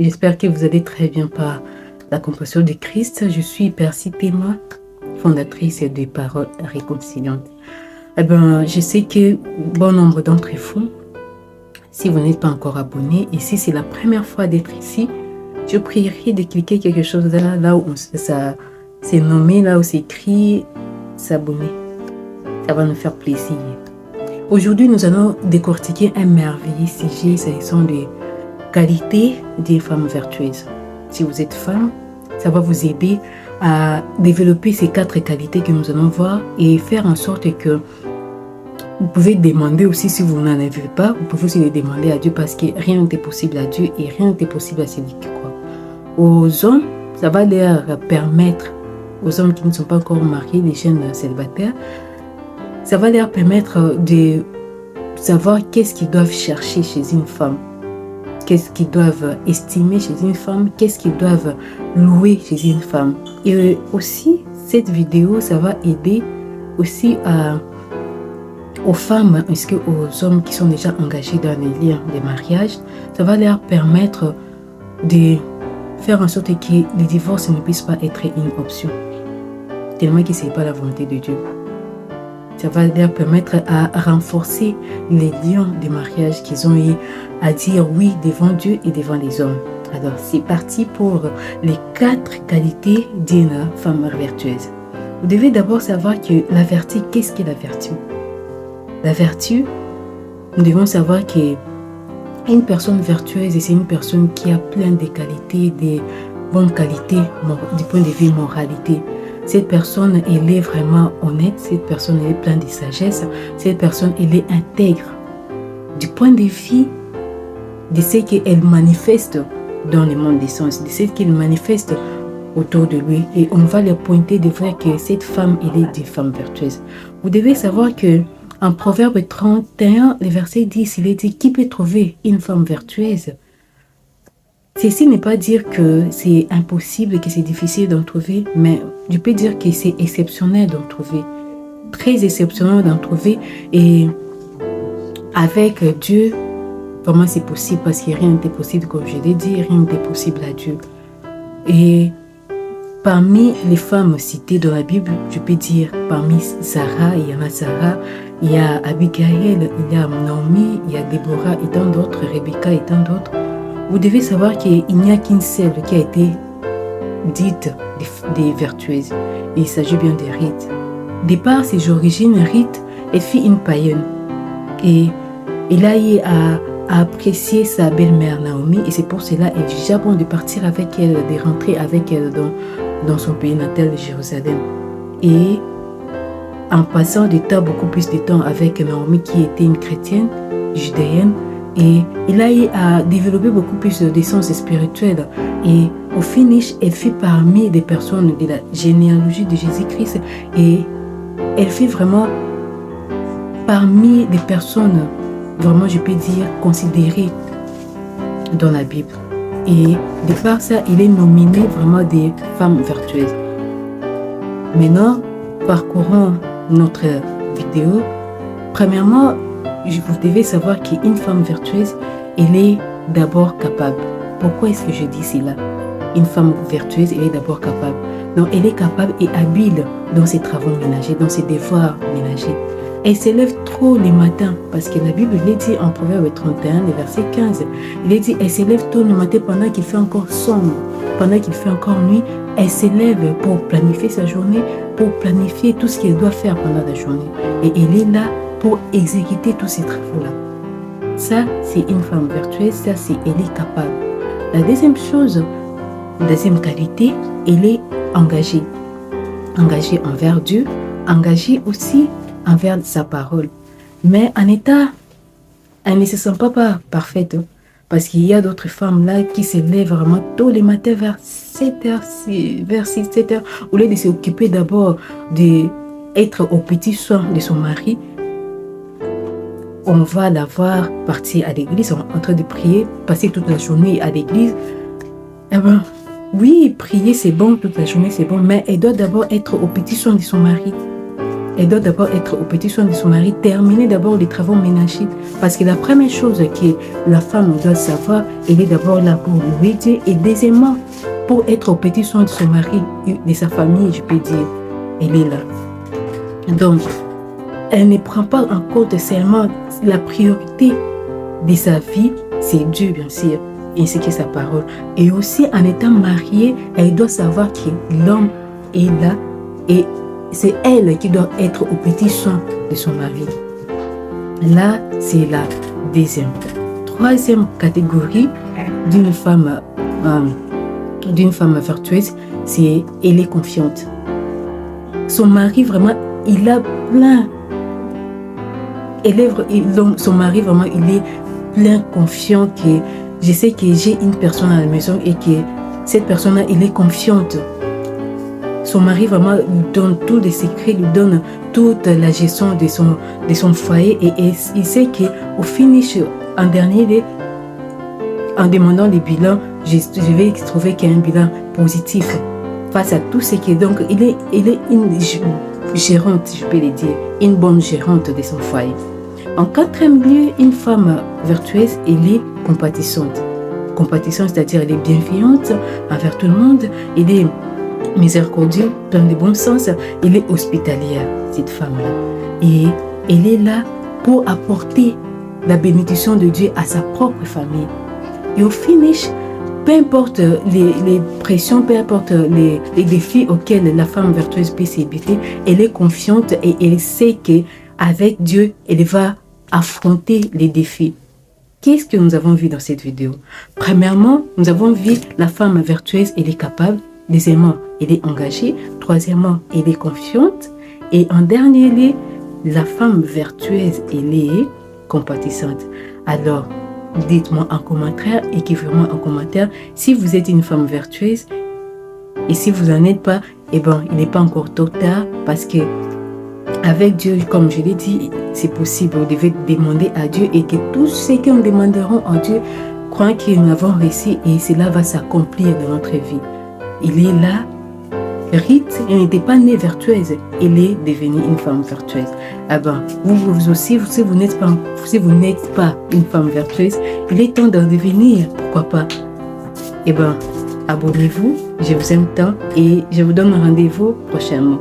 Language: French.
J'espère que vous allez très bien par la compassion de Christ. Je suis Percy Théma, fondatrice des Paroles Réconciliantes. Je sais que bon nombre d'entre vous, si vous n'êtes pas encore abonné, et si c'est la première fois d'être ici, je prierai de cliquer quelque chose là où ça c'est nommé, là où c'est écrit s'abonner. Ça va nous faire plaisir. Aujourd'hui, nous allons décortiquer un merveilleux sujet s'agissant des qualités des femmes vertueuses. Si vous êtes femme, ça va vous aider à développer ces 4 qualités que nous allons voir et faire en sorte que vous pouvez demander aussi si vous n'en avez pas, vous pouvez aussi les demander à Dieu parce que rien n'est possible à Dieu et rien n'est possible à celui qui croit. Aux hommes, ça va leur permettre, aux hommes qui ne sont pas encore mariés, les jeunes célibataires, ça va leur permettre de savoir qu'est-ce qu'ils doivent chercher chez une femme. Qu'est-ce qu'ils doivent estimer chez une femme, qu'est-ce qu'ils doivent louer chez une femme. Et aussi, cette vidéo, ça va aider aussi aux femmes ainsi qu'aux hommes qui sont déjà engagés dans les liens de mariage. Ça va leur permettre de faire en sorte que le divorce ne puisse pas être une option. Tellement que ce n'est pas la volonté de Dieu. Ça va leur permettre à renforcer les liens de mariage qu'ils ont eu à dire oui devant Dieu et devant les hommes. Alors, c'est parti pour les 4 qualités d'une femme vertueuse. Vous devez d'abord savoir que la vertu, qu'est-ce qu'est la vertu? La vertu, nous devons savoir qu'une personne vertueuse, c'est une personne qui a plein de qualités, des bonnes qualités du point de vue moralité. Cette personne, elle est vraiment honnête, cette personne, elle est pleine de sagesse, cette personne, elle est intègre. Du point de vue de ce qu'elle manifeste dans le monde des sens, de ce qu'elle manifeste autour de lui. Et on va leur pointer de vrai que cette femme, elle est une femme vertueuse. Vous devez savoir que en Proverbe 31, le verset 10, il est dit « Qui peut trouver une femme vertueuse ?» Ceci n'est pas dire que c'est impossible, que c'est difficile d'en trouver, mais je peux dire que c'est exceptionnel d'en trouver. Très exceptionnel d'en trouver. Et avec Dieu, vraiment c'est possible parce que rien n'était possible, comme je l'ai dit, rien n'était possible à Dieu. Et parmi les femmes citées dans la Bible, je peux dire parmi Sarah, il y en a Sarah, il y a Abigail, il y a Naomi, il y a Déborah et tant d'autres, Rebecca et tant d'autres. Vous devez savoir qu'il n'y a qu'une seule qui a été dite des vertueuses. Il s'agit bien de Ruth. De par ses origines, Ruth, elle fut une païenne. Et elle a eu à apprécier sa belle-mère Naomi. Et c'est pour cela qu'elle jugea bon de partir avec elle, de rentrer avec elle dans son pays natal de Jérusalem. Et en passant beaucoup plus de temps avec Naomi qui était une chrétienne judéenne, et il a eu à développer beaucoup plus d'essence spirituelle. Et au finish, elle fut parmi des personnes de la généalogie de Jésus-Christ. Et elle fut vraiment parmi des personnes, vraiment je peux dire, considérées dans la Bible. Et de par ça, il est nominé vraiment des femmes vertueuses. Maintenant, parcourons notre vidéo. Premièrement, vous devez savoir qu'une femme vertueuse, elle est d'abord capable. Pourquoi est-ce que je dis cela? Une femme vertueuse, elle est d'abord capable. Donc, elle est capable et habile dans ses travaux ménagers, dans ses devoirs ménagers. Elle se lève trop le matin, parce que la Bible l'est dit en Proverbe 31, le verset 15. Il est dit, elle se lève tôt le matin pendant qu'il fait encore sombre, pendant qu'il fait encore nuit. Elle se lève pour planifier sa journée, pour planifier tout ce qu'elle doit faire pendant la journée. Et elle est là pour exécuter tous ces travaux-là. Ça, c'est une femme vertueuse, ça, c'est elle est capable. La deuxième chose, la deuxième qualité, elle est engagée. Engagée envers Dieu, engagée aussi envers sa parole. Mais en état, elle ne se sent pas parfaite. Parce qu'il y a d'autres femmes là qui se lèvent vraiment tôt le matin vers 7h, vers 6, 7h, au lieu de s'occuper d'abord d'être au petit soin de son mari. On va la voir partir à l'église, en train de prier, passer toute la journée à l'église. Oui, prier c'est bon, toute la journée c'est bon, mais elle doit d'abord être au petit soin de son mari. elle doit d'abord être au petit soin de son mari, terminer d'abord les travaux ménagers. Parce que la première chose que la femme doit savoir, elle est d'abord là pour louer Dieu. Et deuxièmement, pour être au petit soin de son mari, de sa famille, je peux dire, elle est là. Donc, elle ne prend pas en compte seulement la priorité de sa vie, c'est Dieu bien sûr, ainsi que sa parole. Et aussi en étant mariée, elle doit savoir que l'homme est là et c'est elle qui doit être au petit soin de son mari. Là, c'est la deuxième. Troisième catégorie d'une femme vertueuse, c'est elle est confiante. Son mari vraiment, il a plein. Son mari vraiment, il est plein confiant que je sais que j'ai une personne à la maison et que cette personne-là, elle est confiante. Son mari vraiment lui donne tous les secrets, lui donne toute la gestion de son foyer et il sait qu'au finish, en dernier, en demandant les bilans, je vais trouver qu'il y a un bilan positif face à tout ce qui est. Donc, il est une gérante, je peux le dire, une bonne gérante de son foyer. En quatrième lieu, une femme vertueuse, elle est compatissante. Compatissante, c'est-à-dire elle est bienveillante envers tout le monde, elle est miséricordieuse, pleine de bon sens, elle est hospitalière, cette femme-là. Et elle est là pour apporter la bénédiction de Dieu à sa propre famille. Et au finish, peu importe les pressions, peu importe les défis auxquels la femme vertueuse peut s'habiter, elle est confiante et elle sait qu'avec Dieu, elle va affronter les défis. Qu'est-ce que nous avons vu dans cette vidéo? Premièrement, nous avons vu la femme vertueuse, elle est capable. Deuxièmement, elle est engagée. Troisièmement, elle est confiante. Et en dernier lieu, la femme vertueuse, elle est compatissante. Alors, dites-moi en commentaire, écrivez-moi en commentaire si vous êtes une femme vertueuse. Et si vous n'en êtes pas, eh ben, il n'est pas encore trop tard parce que avec Dieu, comme je l'ai dit, c'est possible. Vous devez demander à Dieu et que tous ceux qui nous demanderont à Dieu croient que nous avons réussi et cela va s'accomplir dans notre vie. Il est là. Rite, elle n'était pas née vertueuse. Elle est devenue une femme vertueuse. Ah ben, vous aussi, si vous n'êtes pas une femme vertueuse, il est temps d'en devenir. Pourquoi pas? Eh ben, abonnez-vous. Je vous aime tant et je vous donne rendez-vous prochainement.